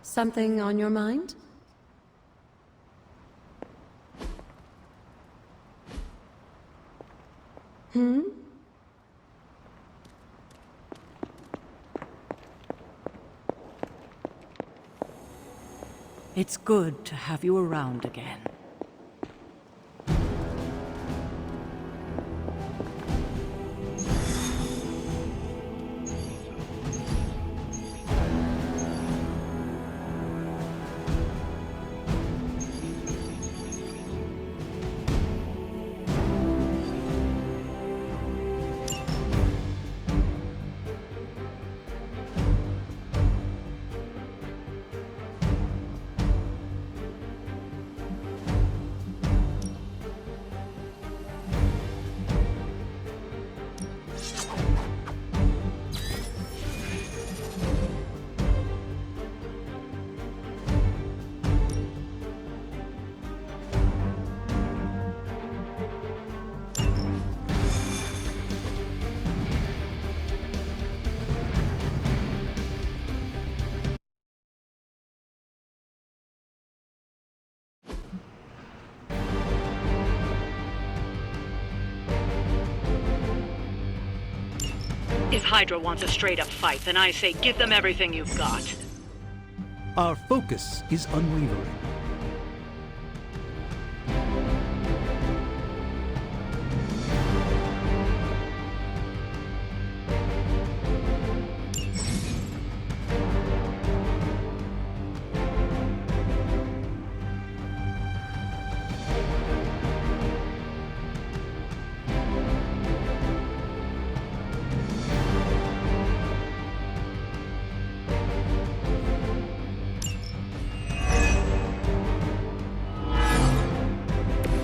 Something on your mind? Hmm? It's good to have you around again. If Hydra wants a straight-up fight, then I say give them everything you've got. Our focus is unwavering.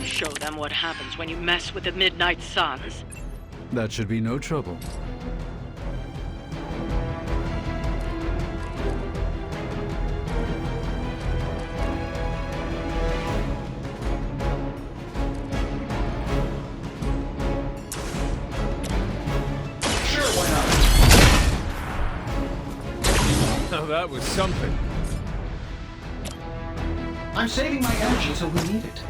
Show them what happens when you mess with the Midnight Suns. That should be no trouble. Sure, why not? Now that was something. I'm saving my energy till we need it.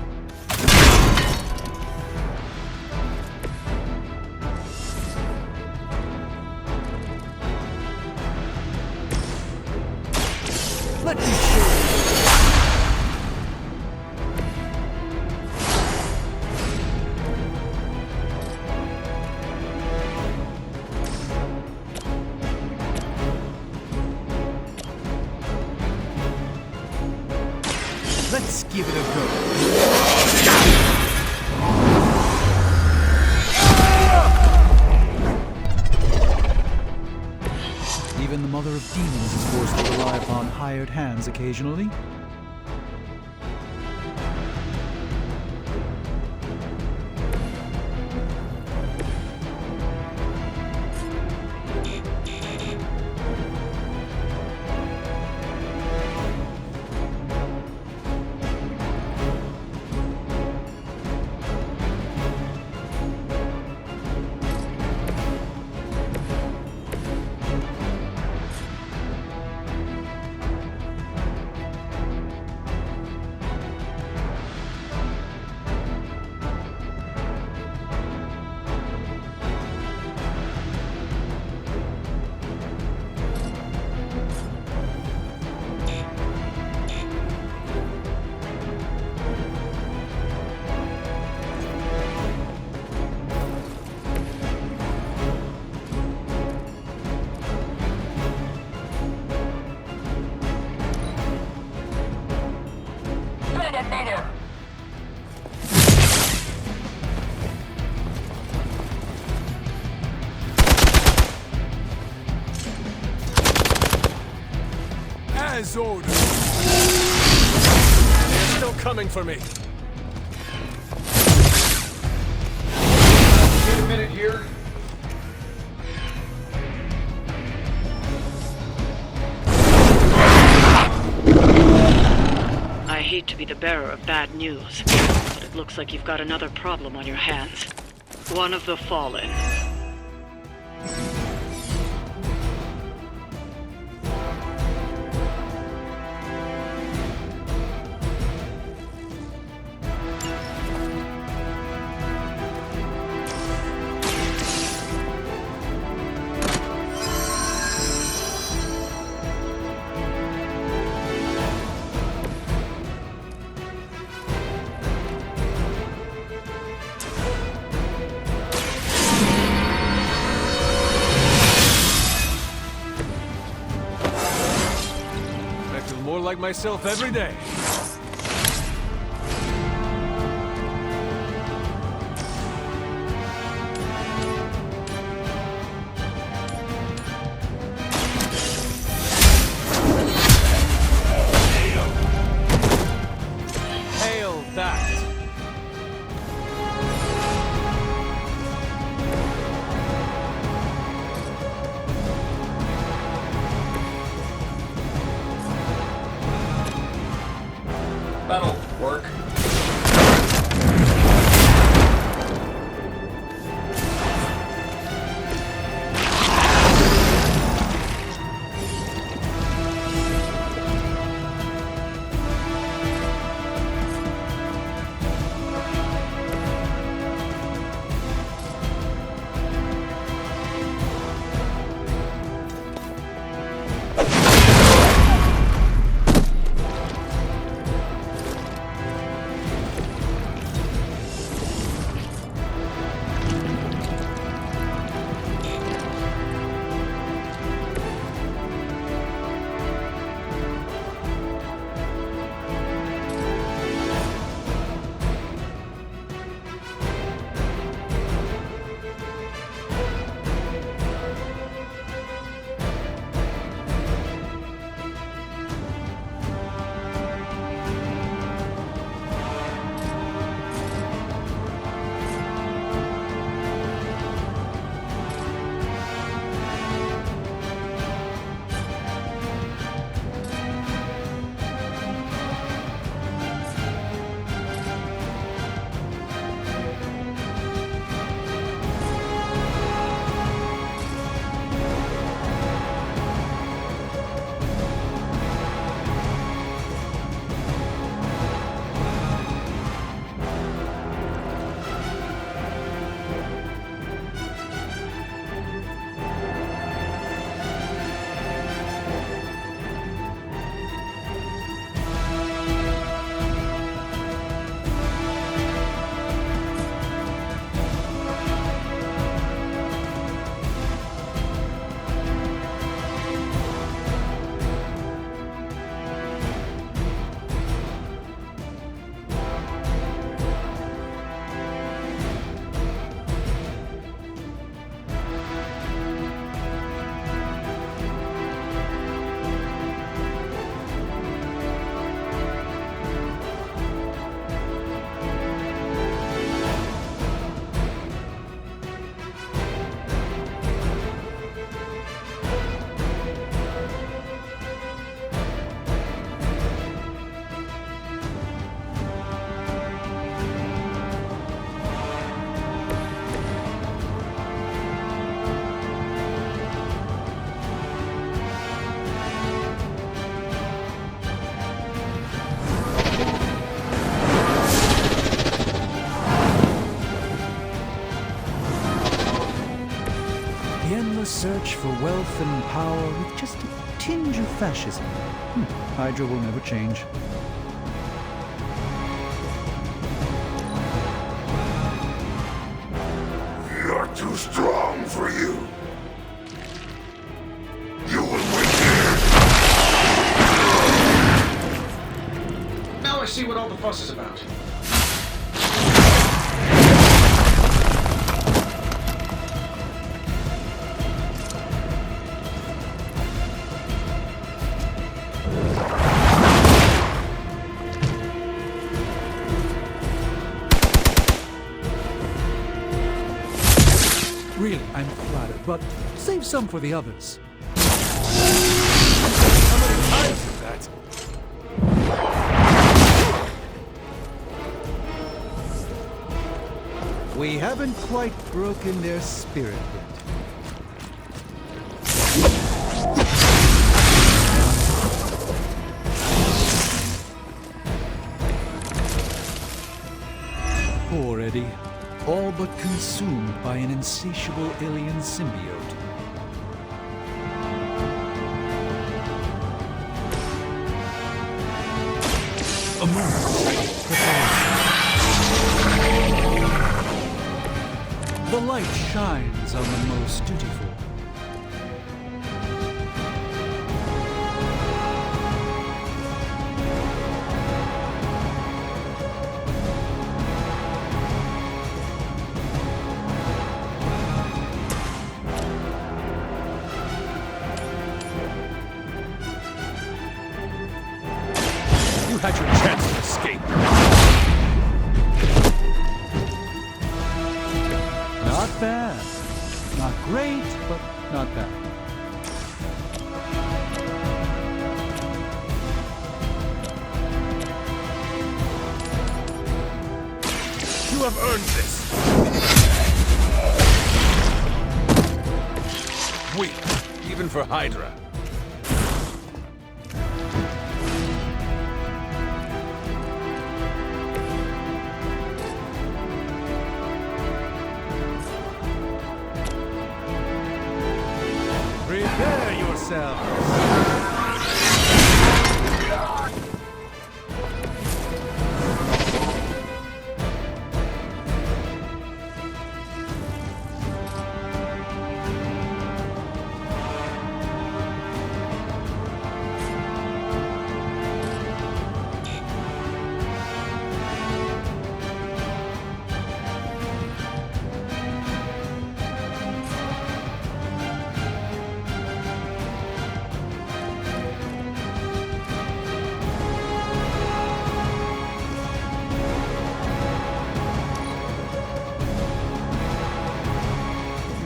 Let me show you. Let's give it a go. Even the Mother of Demons is forced to rely upon hired hands occasionally. As ordered. They're still coming for me. Wait a minute here. I hate to be the bearer of bad news, but it looks like you've got another problem on your hands. One of the Fallen. I feel more like myself every day. Hail that! That'll work. The endless search for wealth and power with just a tinge of fascism. Hydra will never change. You're too strong for you. You will win here. Now I see what all the fuss is about. Really, I'm flattered, but save some for the others. How many times is that? We haven't quite broken their spirit yet. Poor Eddie, all but consumed by an insatiable alien symbiote. A moment. The light shines on the most dutiful. You had your chance to escape. Not bad. Not great, but not bad. You have earned this. Weak, even for Hydra. Prepare yourselves.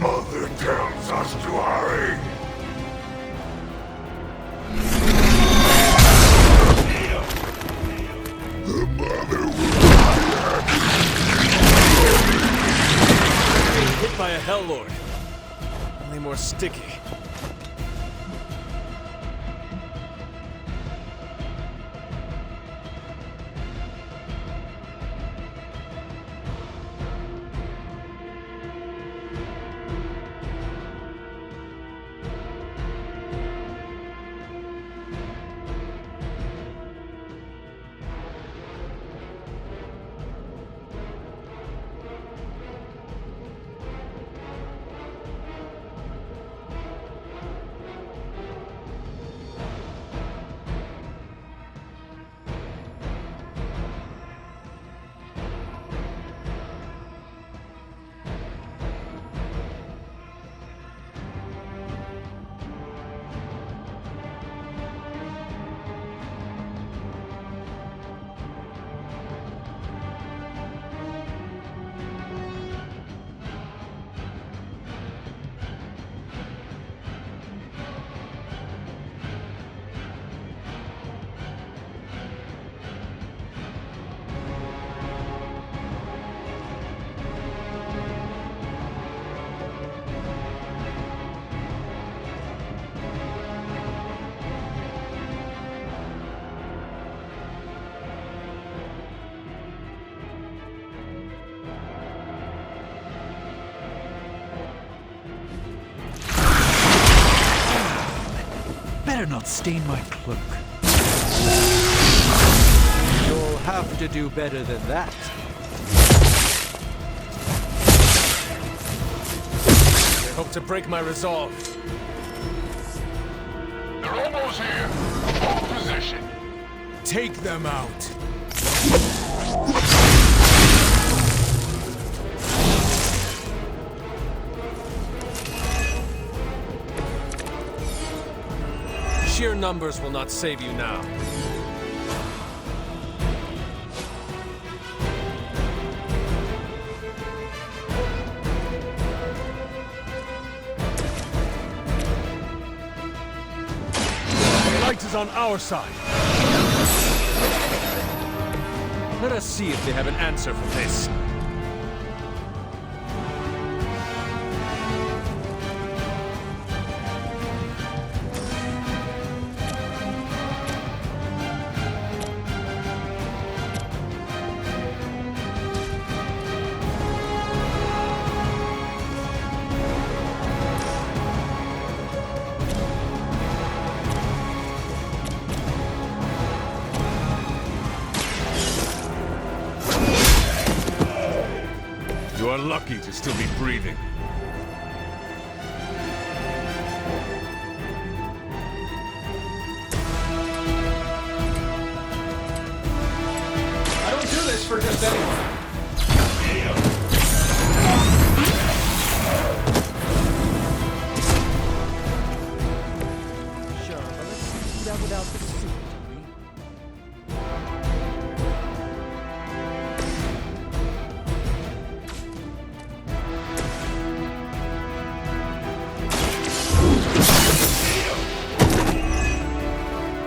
Mother tells us to hurry. The mother Being hit by a Hell Lord. Only more sticky. Better not stain my cloak. You'll have to do better than that. They hope to break my resolve. They're almost here. Hold position. Take them out. Sheer numbers will not save you now. The light is on our side. Let us see if they have an answer for this. You are lucky to still be breathing. I don't do this for just anyone. Sure, but let's do that without the suit, shall we?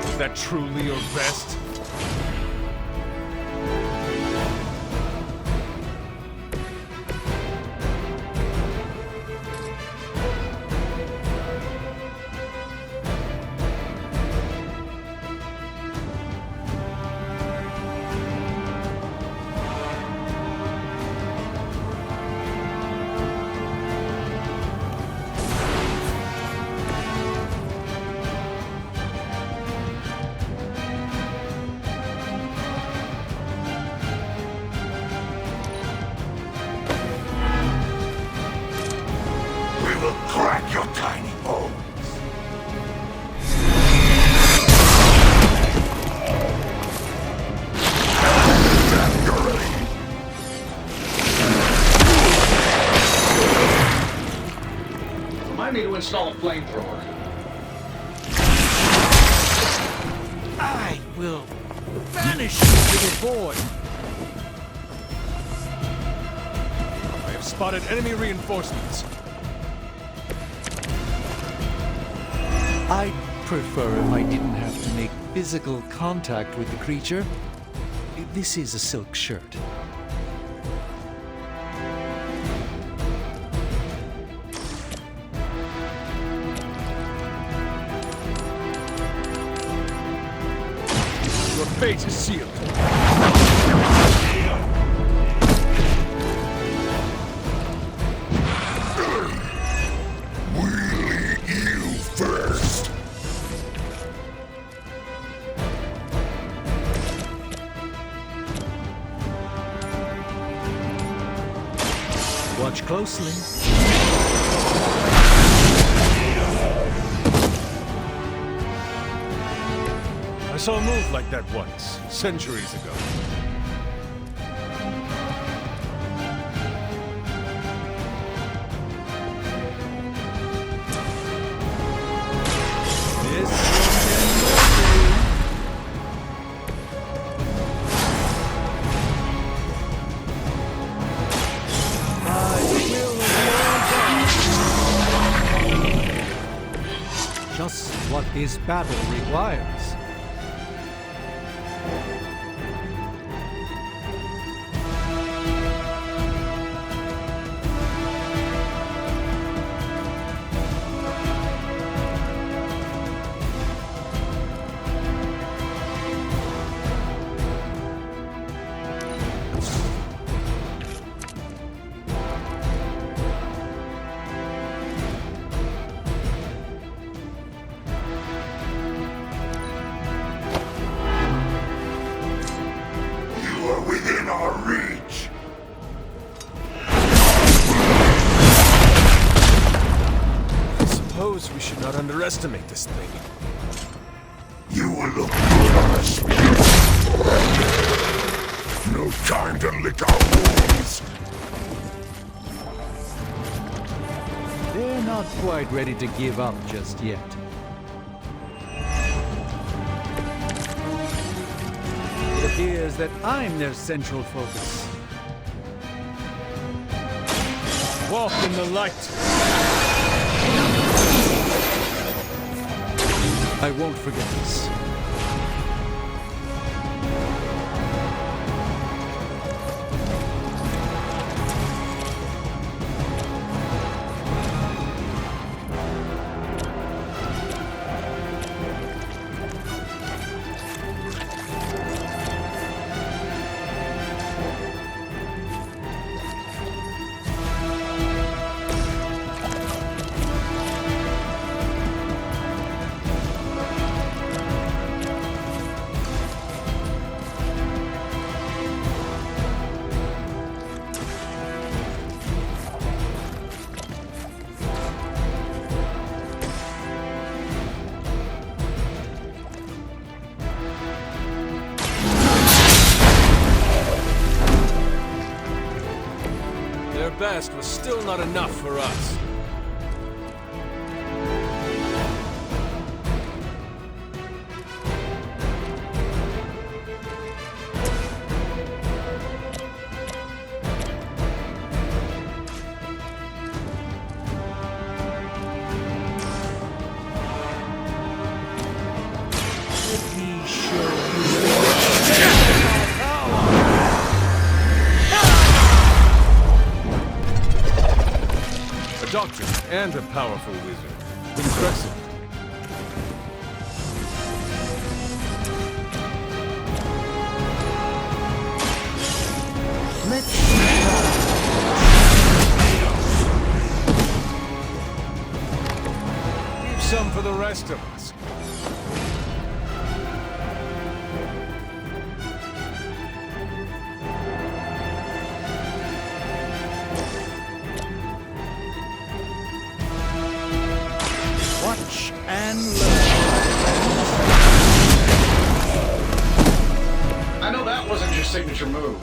Is that truly your best? We will crack your tiny bones. Remind me to install a flamethrower. I will banish you, little boy. I have spotted enemy reinforcements. I'd prefer if I didn't have to make physical contact with the creature. This is a silk shirt. Your fate is sealed. We'll eat you first. Watch closely. I saw a move like that once, centuries ago. This Just what this battle requires. You are within our reach. I suppose we should not underestimate this thing. You will look good on the spear. No time to lick our wounds. They're not quite ready to give up just yet. appears that I'm their central focus. Walk in the light. I won't forget this. Their best was still not enough for us. A doctor and a powerful wizard. Impressive. Leave some for the rest of us. Watch and learn. I know that wasn't your signature move.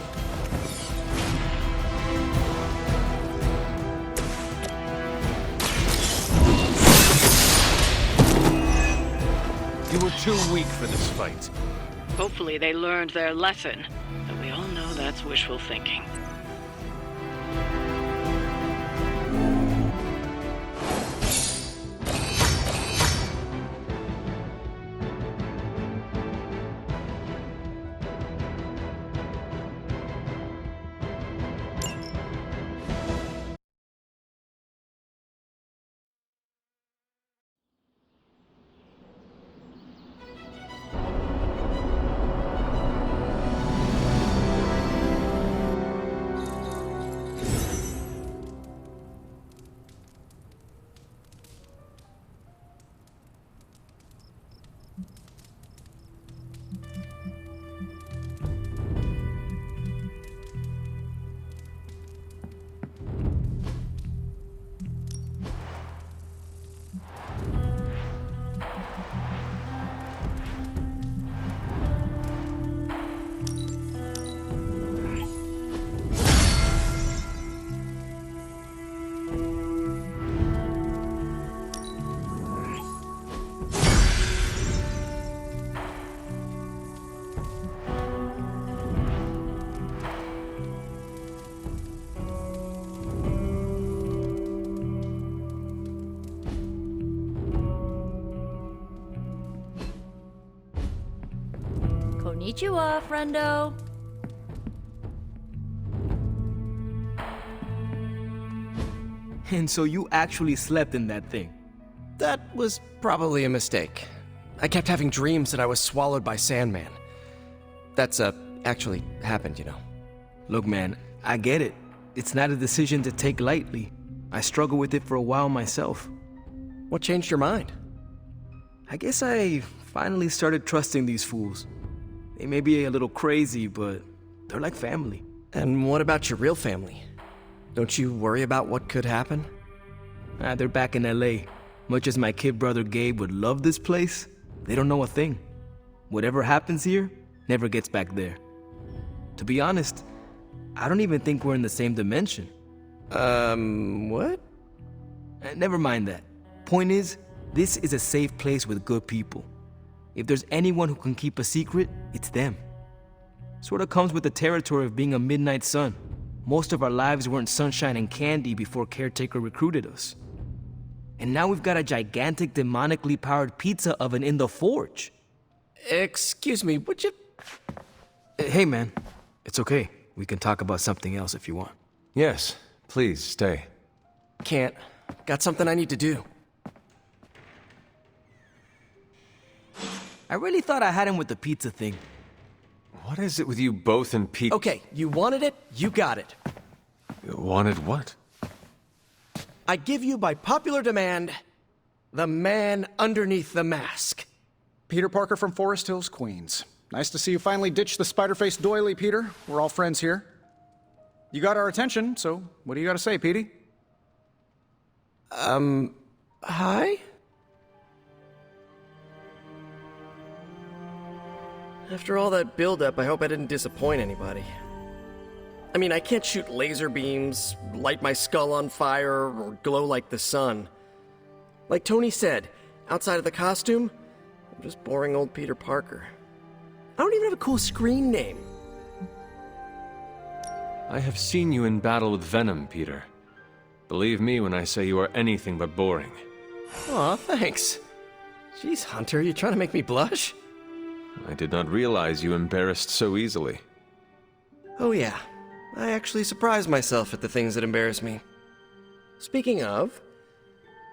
You were too weak for this fight. Hopefully they learned their lesson, but we all know that's wishful thinking. Konnichiwa, friendo. And so you actually slept in that thing? That was probably a mistake. I kept having dreams that I was swallowed by Sandman. That's, actually happened, you know. Look, man, I get it. It's not a decision to take lightly. I struggled with it for a while myself. What changed your mind? I guess I finally started trusting these fools. They may be a little crazy, but they're like family. And what about your real family? Don't you worry about what could happen? They're back in LA. Much as my kid brother Gabe would love this place, they don't know a thing. Whatever happens here never gets back there. To be honest, I don't even think we're in the same dimension. What? Never mind that. Point is, this is a safe place with good people. If there's anyone who can keep a secret, it's them. Sorta comes with the territory of being a midnight sun. Most of our lives weren't sunshine and candy before Caretaker recruited us. And now we've got a gigantic demonically powered pizza oven in the forge. Excuse me, would you... Hey man, it's okay. We can talk about something else if you want. Yes, please stay. Can't. Got something I need to do. I really thought I had him with the pizza thing. What is it with you both and Pete? Okay, you wanted it, you got it. Wanted what? I give you, by popular demand, the man underneath the mask. Peter Parker from Forest Hills, Queens. Nice to see you finally ditched the spider-faced doily, Peter. We're all friends here. You got our attention, so what do you got to say, Petey? Hi? After all that build-up, I hope I didn't disappoint anybody. I mean, I can't shoot laser beams, light my skull on fire, or glow like the sun. Like Tony said, outside of the costume, I'm just boring old Peter Parker. I don't even have a cool screen name. I have seen you in battle with Venom, Peter. Believe me when I say you are anything but boring. Aw, thanks. Jeez, Hunter, you trying to make me blush? I did not realize you embarrassed so easily. Oh yeah, I actually surprise myself at the things that embarrass me. Speaking of,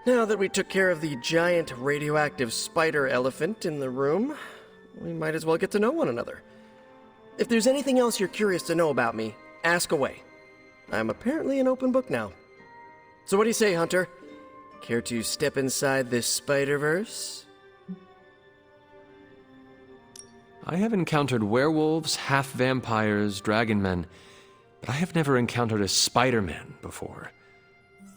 now that we took care of the giant radioactive spider elephant in the room, we might as well get to know one another. If there's anything else you're curious to know about me, ask away. I'm apparently an open book now. So what do you say, Hunter? Care to step inside this Spider-Verse? I have encountered werewolves, half-vampires, dragon men, but I have never encountered a Spider-Man before.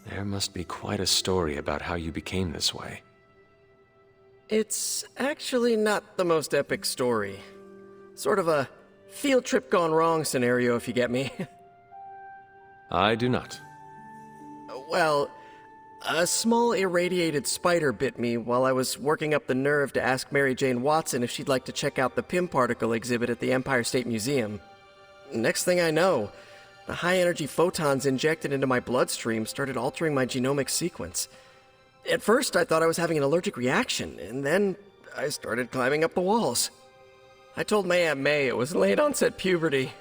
There must be quite a story about how you became this way. It's actually not the most epic story. Sort of a field trip gone wrong scenario, if you get me. I do not. Well, a small irradiated spider bit me while I was working up the nerve to ask Mary Jane Watson if she'd like to check out the Pym particle exhibit at the Empire State Museum. Next thing I know, the high-energy photons injected into my bloodstream started altering my genomic sequence. At first, I thought I was having an allergic reaction, and then I started climbing up the walls. I told my Aunt May it was late-onset puberty.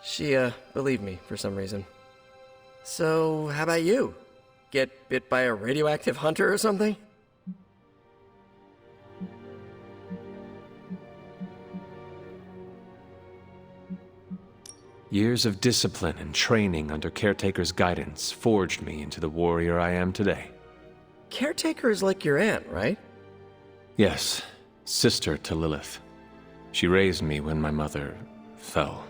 She, believed me for some reason. So, how about you? Get bit by a radioactive hunter or something? Years of discipline and training under Caretaker's guidance forged me into the warrior I am today. Caretaker is like your aunt, right? Yes, sister to Lilith. She raised me when my mother fell.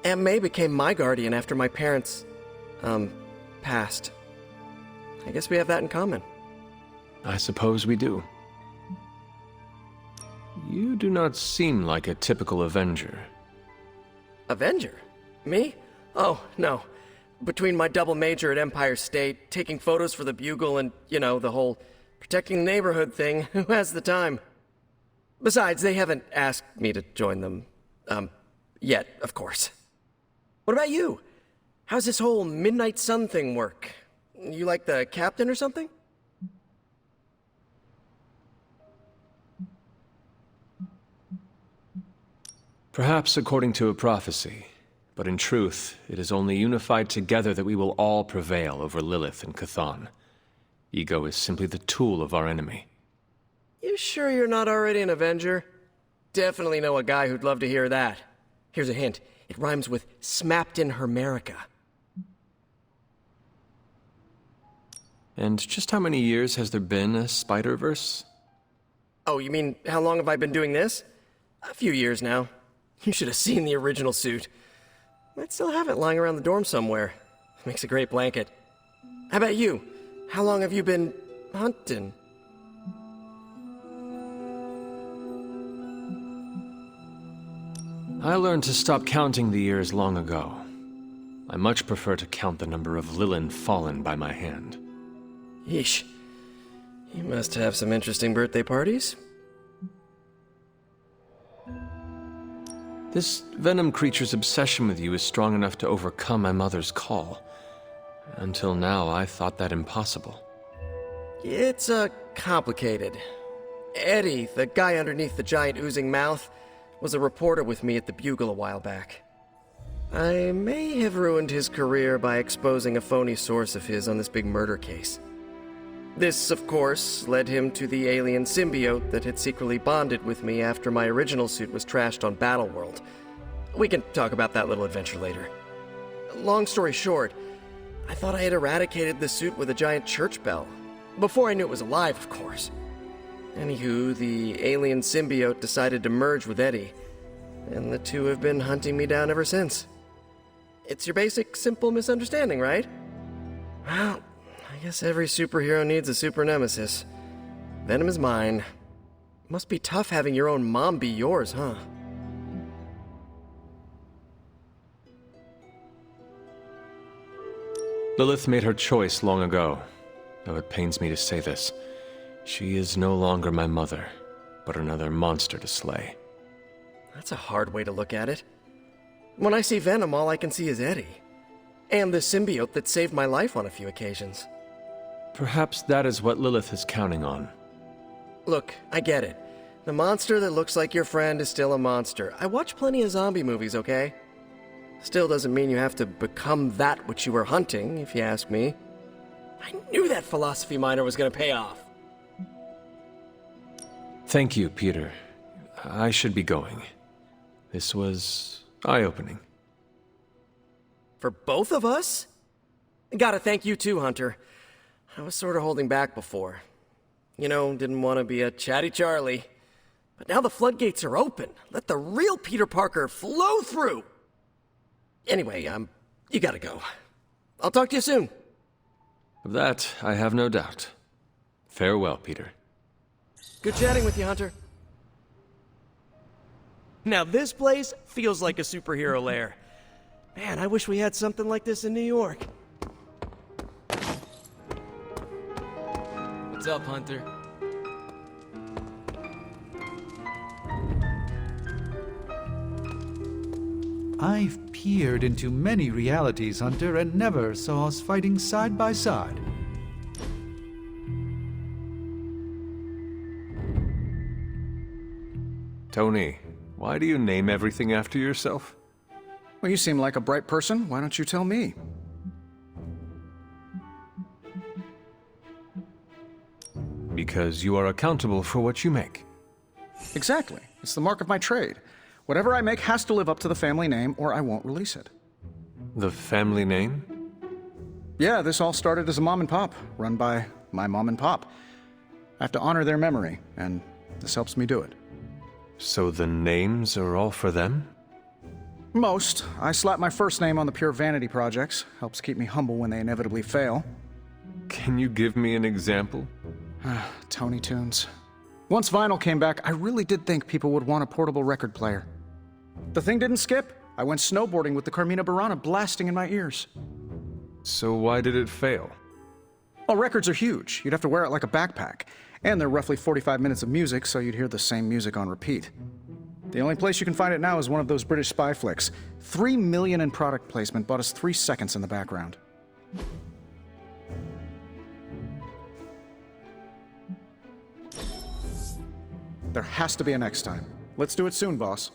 Aunt May became my guardian after my parents, passed. I guess we have that in common. I suppose we do. You do not seem like a typical Avenger. Avenger? Me? Oh, no. Between my double major at Empire State, taking photos for the Bugle, and, you know, the whole protecting the neighborhood thing, who has the time? Besides, they haven't asked me to join them, yet, of course. What about you? How's this whole Midnight Sun thing work? You like the captain or something? Perhaps according to a prophecy, but in truth, it is only unified together that we will all prevail over Lilith and Chthon. Ego is simply the tool of our enemy. You sure you're not already an Avenger? Definitely know a guy who'd love to hear that. Here's a hint. It rhymes with smapped in Hermerica. And just how many years has there been a Spider-Verse? Oh, you mean how long have I been doing this? A few years now. You should have seen the original suit. Might still have it lying around the dorm somewhere. Makes a great blanket. How about you? How long have you been hunting? I learned to stop counting the years long ago. I much prefer to count the number of Lilin fallen by my hand. Yeesh. You must have some interesting birthday parties. This venom creature's obsession with you is strong enough to overcome my mother's call. Until now, I thought that impossible. It's, complicated. Eddie, the guy underneath the giant oozing mouth, was a reporter with me at the Bugle a while back. I may have ruined his career by exposing a phony source of his on this big murder case. This, of course, led him to the alien symbiote that had secretly bonded with me after my original suit was trashed on Battleworld. We can talk about that little adventure later. Long story short, I thought I had eradicated the suit with a giant church bell. Before I knew it was alive, of course. Anywho, the alien symbiote decided to merge with Eddie, and the two have been hunting me down ever since. It's your basic, simple misunderstanding, right? Well, I guess every superhero needs a super nemesis. Venom is mine. Must be tough having your own mom be yours, huh? Lilith made her choice long ago, though it pains me to say this. She is no longer my mother, but another monster to slay. That's a hard way to look at it. When I see Venom, all I can see is Eddie. And the symbiote that saved my life on a few occasions. Perhaps that is what Lilith is counting on. Look, I get it. The monster that looks like your friend is still a monster. I watch plenty of zombie movies, okay? Still doesn't mean you have to become that which you were hunting, if you ask me. I knew that philosophy minor was gonna pay off. Thank you, Peter. I should be going. This was eye-opening. For both of us? Gotta thank you too, Hunter. I was sort of holding back before. You know, didn't want to be a chatty Charlie. But now the floodgates are open. Let the real Peter Parker flow through! Anyway, you gotta go. I'll talk to you soon. Of that, I have no doubt. Farewell, Peter. Good chatting with you, Hunter. Now this place feels like a superhero lair. Man, I wish we had something like this in New York. What's up, Hunter? I've peered into many realities, Hunter, and never saw us fighting side by side. Tony, why do you name everything after yourself? Well, you seem like a bright person. Why don't you tell me? Because you are accountable for what you make. Exactly. It's the mark of my trade. Whatever I make has to live up to the family name, or I won't release it. The family name? Yeah, this all started as a mom and pop, run by my mom and pop. I have to honor their memory, and this helps me do it. So the names are all for them? Most. I slap my first name on the pure vanity projects. Helps keep me humble when they inevitably fail. Can you give me an example? Tony Tunes. Once vinyl came back, I really did think people would want a portable record player. The thing didn't skip. I went snowboarding with the Carmina Burana blasting in my ears. So why did it fail? Well, records are huge. You'd have to wear it like a backpack. And they're roughly 45 minutes of music, so you'd hear the same music on repeat. The only place you can find it now is one of those British spy flicks. $3 million in product placement bought us 3 seconds in the background. There has to be a next time. Let's do it soon, boss.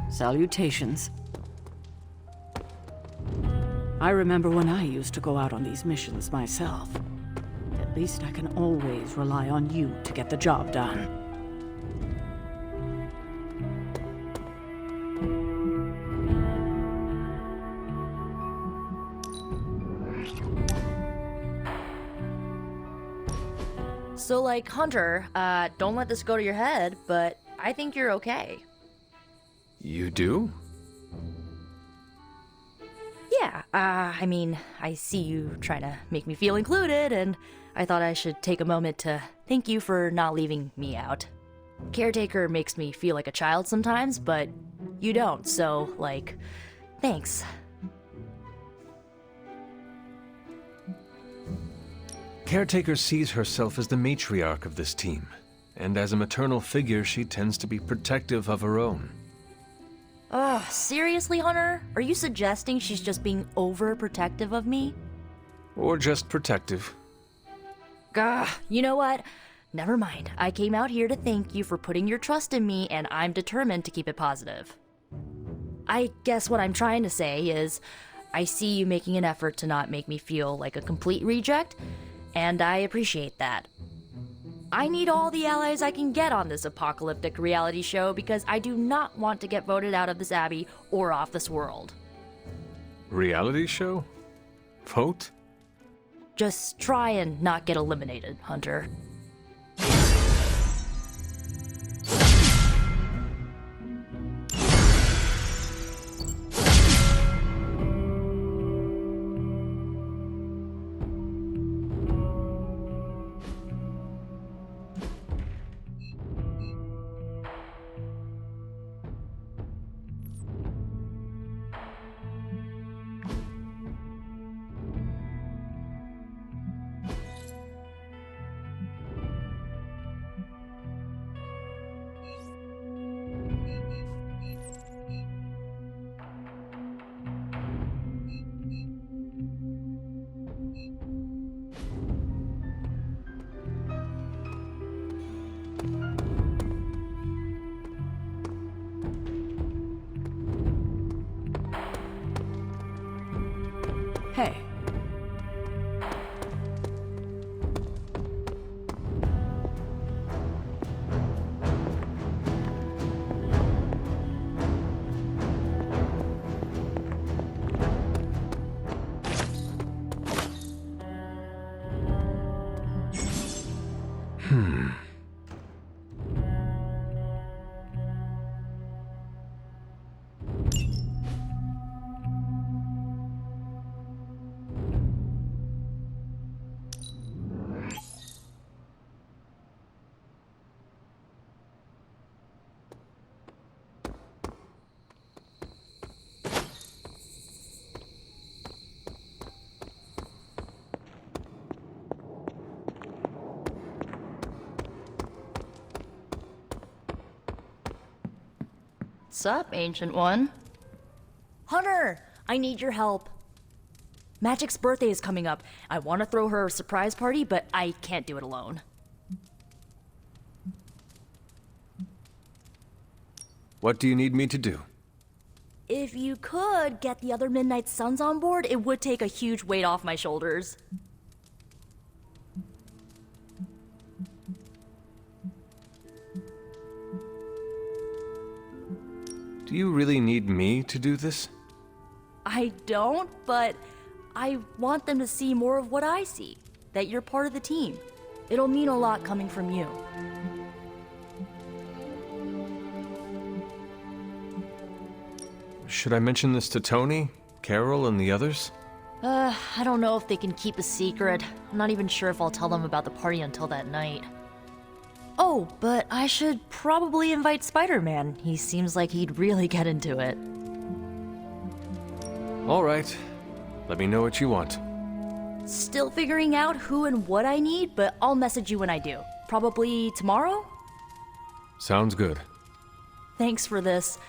Salutations. I remember when I used to go out on these missions myself. At least I can always rely on you to get the job done. So, like, Hunter, don't let this go to your head, but I think you're okay. You do? Yeah, I mean, I see you trying to make me feel included, and I thought I should take a moment to thank you for not leaving me out. Caretaker makes me feel like a child sometimes, but you don't, so, like, thanks. Caretaker sees herself as the matriarch of this team, and as a maternal figure, she tends to be protective of her own. Ugh, seriously, Hunter? Are you suggesting she's just being overprotective of me? Or just protective. Gah, you know what? Never mind. I came out here to thank you for putting your trust in me, and I'm determined to keep it positive. I guess what I'm trying to say is, I see you making an effort to not make me feel like a complete reject, and I appreciate that. I need all the allies I can get on this apocalyptic reality show because I do not want to get voted out of this abbey or off this world. Reality show? Vote? Just try and not get eliminated, Hunter. Hey. Sup, Ancient One? Hunter! I need your help. Magic's birthday is coming up. I want to throw her a surprise party, but I can't do it alone. What do you need me to do? If you could get the other Midnight Suns on board, it would take a huge weight off my shoulders. Do you really need me to do this? I don't, but I want them to see more of what I see. That you're part of the team. It'll mean a lot coming from you. Should I mention this to Tony, Carol, and the others? I don't know if they can keep a secret. I'm not even sure if I'll tell them about the party until that night. Oh, but I should probably invite Spider-Man. He seems like he'd really get into it. All right. Let me know what you want. Still figuring out who and what I need, but I'll message you when I do. Probably tomorrow? Sounds good. Thanks for this.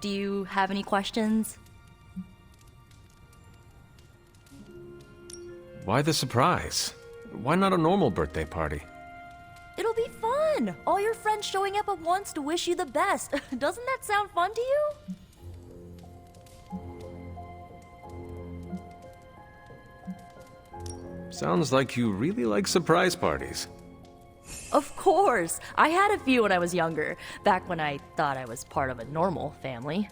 Do you have any questions? Why the surprise? Why not a normal birthday party? It'll be fun! All your friends showing up at once to wish you the best. Doesn't that sound fun to you? Sounds like you really like surprise parties. Of course! I had a few when I was younger, back when I thought I was part of a normal family.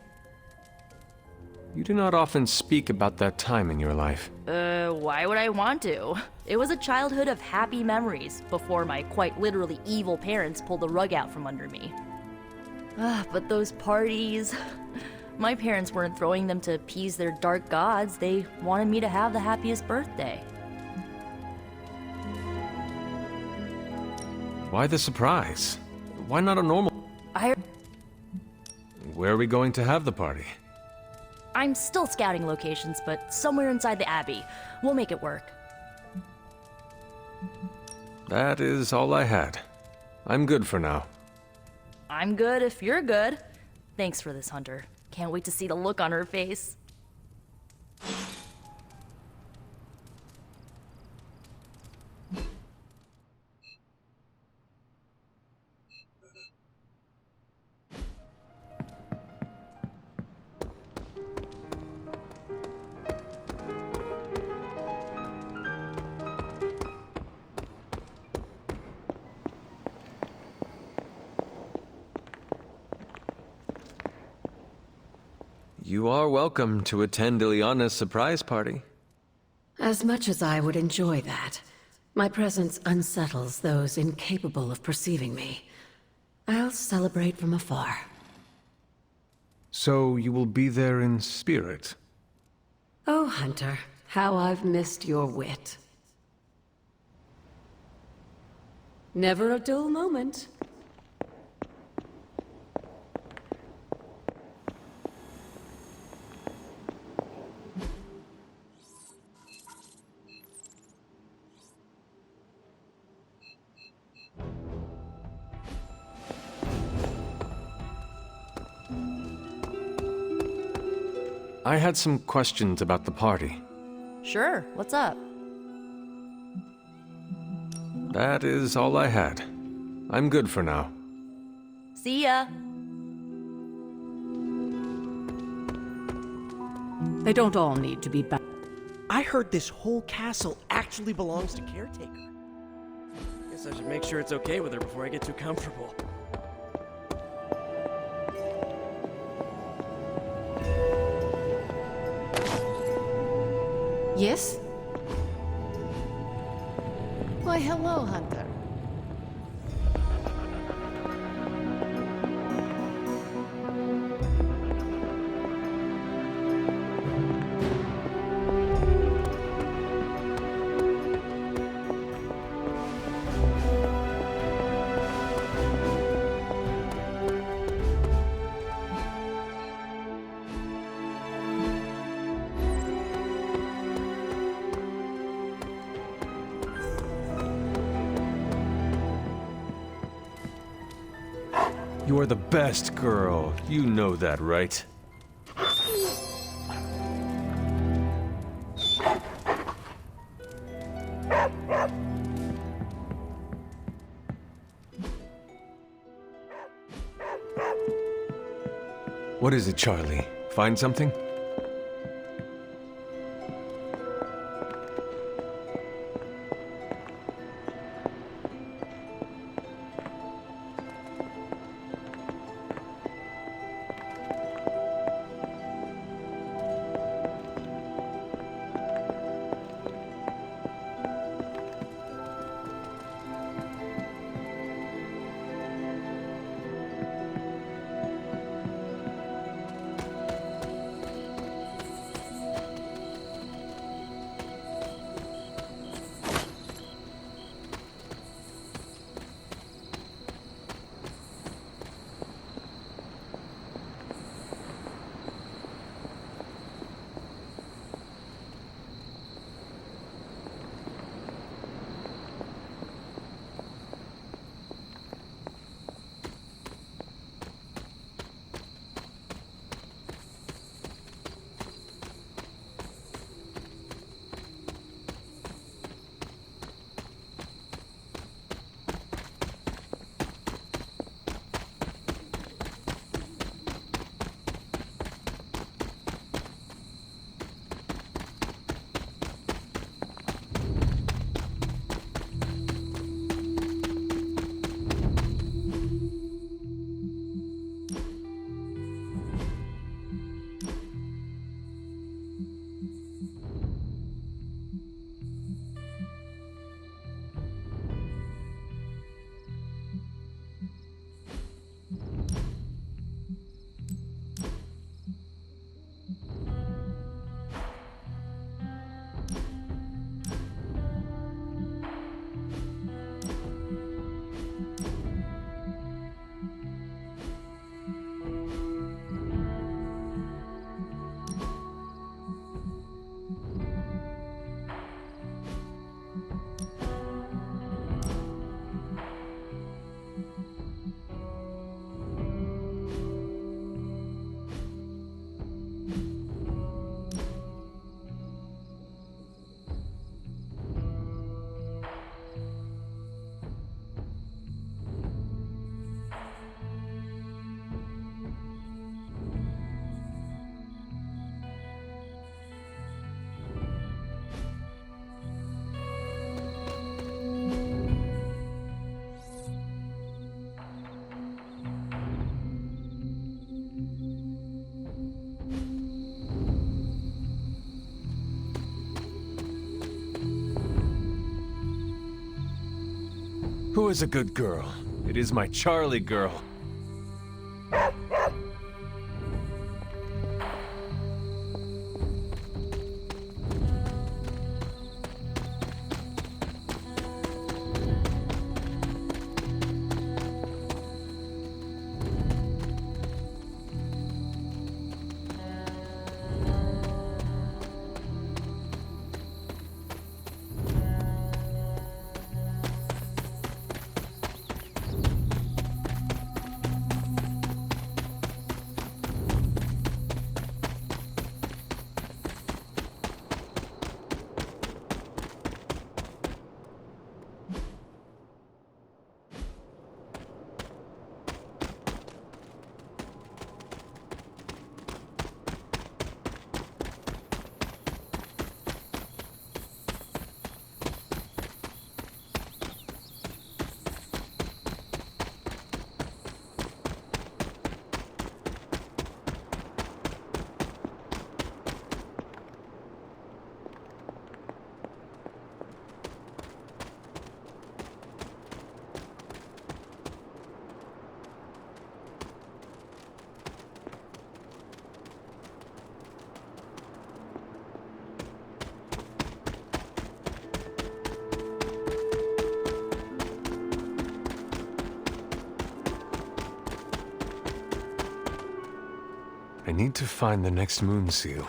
You do not often speak about that time in your life. Why would I want to? It was a childhood of happy memories, before my quite literally evil parents pulled the rug out from under me. But those parties... My parents weren't throwing them to appease their dark gods, they wanted me to have the happiest birthday. Why the surprise? Why not a normal... Where are we going to have the party? I'm still scouting locations, but somewhere inside the Abbey. We'll make it work. That is all I had. I'm good for now. I'm good if you're good. Thanks for this, Hunter. Can't wait to see the look on her face. You are welcome to attend Ileana's surprise party. As much as I would enjoy that, my presence unsettles those incapable of perceiving me. I'll celebrate from afar. So you will be there in spirit? Oh, Hunter, how I've missed your wit. Never a dull moment. I had some questions about the party. Sure, what's up? That is all I had. I'm good for now. See ya. They don't all need to be back. I heard this whole castle actually belongs to Caretaker. Guess I should make sure it's okay with her before I get too comfortable. Yes? Why, hello, Hunter. You are the best girl. You know that, right? What is it, Charlie? Find something? Who is a good girl? It is my Charlie girl. I need to find the next moon seal.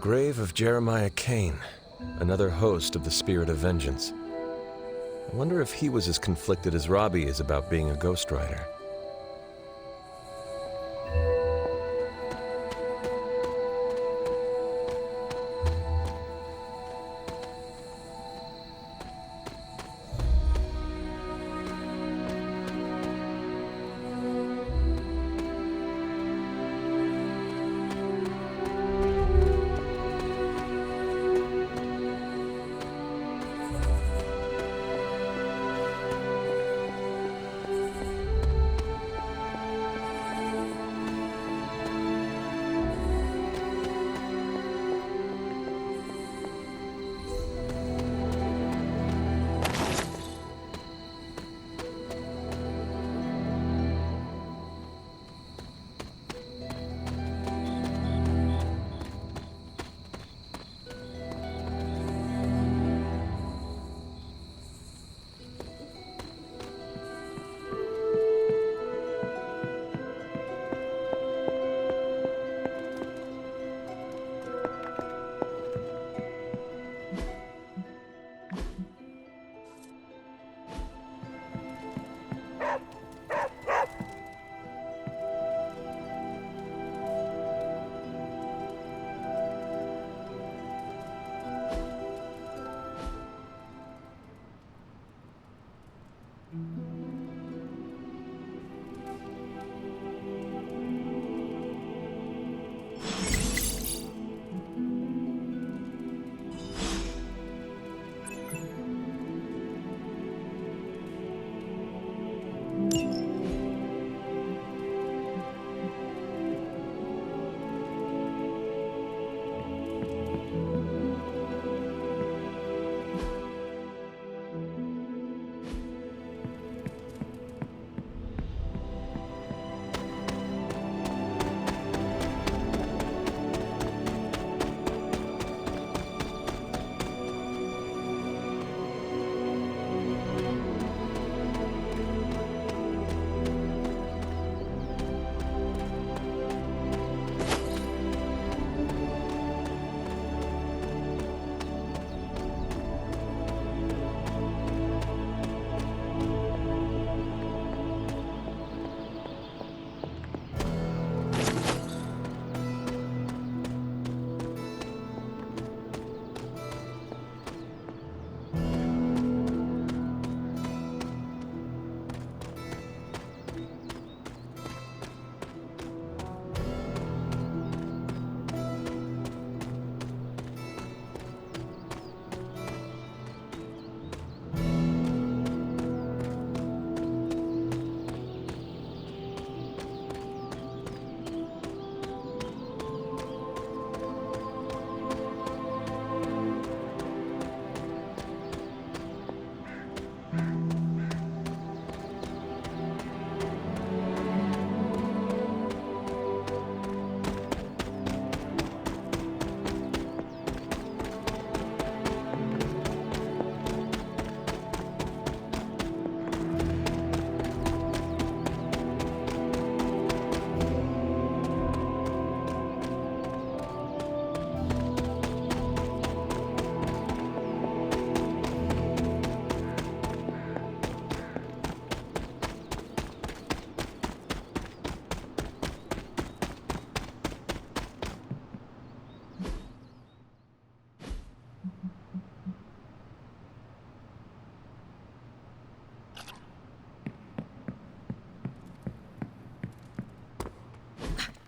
grave of Jeremiah Kane, another host of the Spirit of Vengeance. I wonder if he was as conflicted as Robbie is about being a Ghost Rider.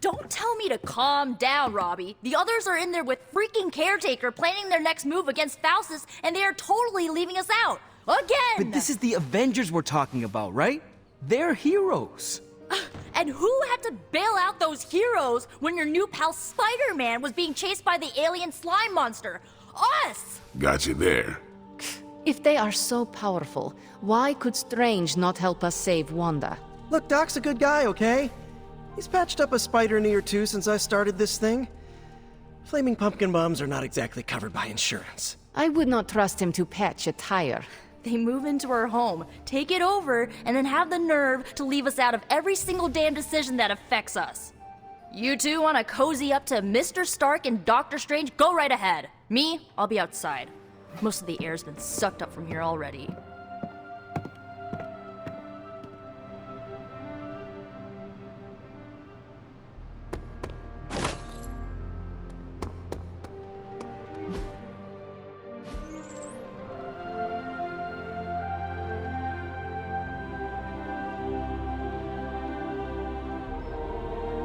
Don't tell me to calm down, Robbie. The others are in there with freaking Caretaker planning their next move against Faustus, and they are totally leaving us out. Again! But this is the Avengers we're talking about, right? They're heroes. And who had to bail out those heroes when your new pal Spider-Man was being chased by the alien slime monster? Us! Got you there. If they are so powerful, why could Strange not help us save Wanda? Look, Doc's a good guy, okay? He's patched up a spider knee or two since I started this thing. Flaming pumpkin bombs are not exactly covered by insurance. I would not trust him to patch a tire. They move into our home, take it over, and then have the nerve to leave us out of every single damn decision that affects us. You two want to cozy up to Mr. Stark and Doctor Strange? Go right ahead. Me, I'll be outside. Most of the air's been sucked up from here already.